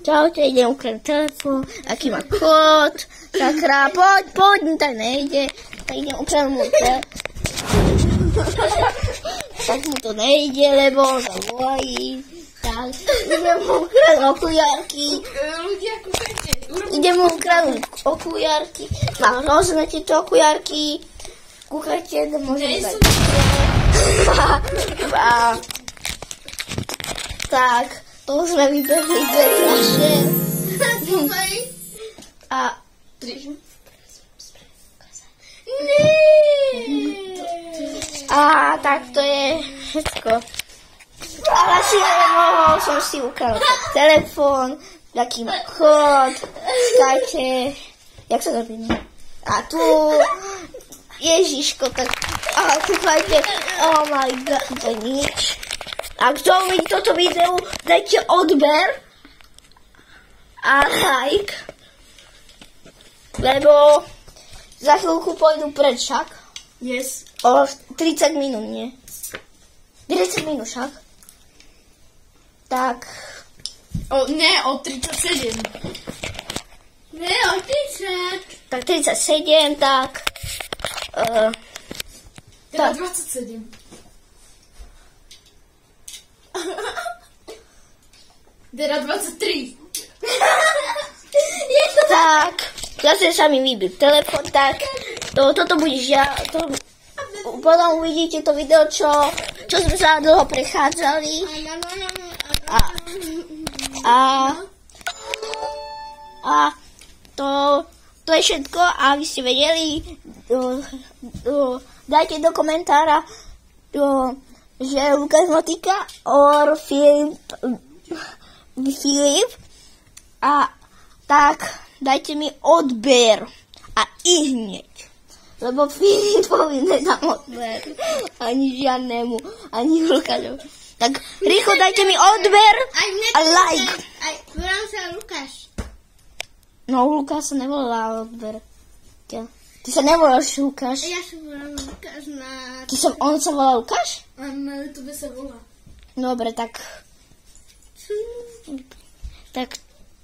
Čaute, idem ukradnúť telefón, aký má kód, sakra, poď, tak nejde, tak idem ukradnúť môj telefón. Tak mu to nejde, lebo zavolají, tak idem mu ukradnúť okuliarky. Ľudia, kúkajte. Idem mu ukradnúť okuliarky, mám rôzne tieto okuliarky, kúkajte, môžem dať. Tak, to už sme vybehli dve fľaše. A... A tak to je všetko. Ale si nemohol som si ukradnúť telefón, taký má kód, skajte, jak sa to robí? A tu, Ježiško, tak, a kúkajte, oh my god, to je nič. A kto vidí toto video, dajte odber a like, lebo za chvíľku pôjdu preč, však? Yes. O 30 minút, nie? 30 minút, však? Tak. Ne, o 37. Ne, o 30. Tak 37, tak. Teda 27. Teda 23. Tak, zase sa mi vybil telefon, tak toto budeš ja, potom uvidíte to video, čo sme sa dlho prechádzali a to je všetko, a vy ste vedeli, dajte do komentára, že Lukáš Motika or Filip a tak dajte mi odber a hneď, lebo Filipovi nedám odber ani žiadnemu, ani Lukášovi. Tak rýchlo dajte mi odber a like. Volám sa Lukáš. No, Lukáš sa nevolá odber. Ty sa nevoláš Lukáš. Ja sa volám Lukáš na... On sa volá Lukáš? A na YouTube sa volá. Dobre, tak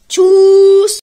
čus.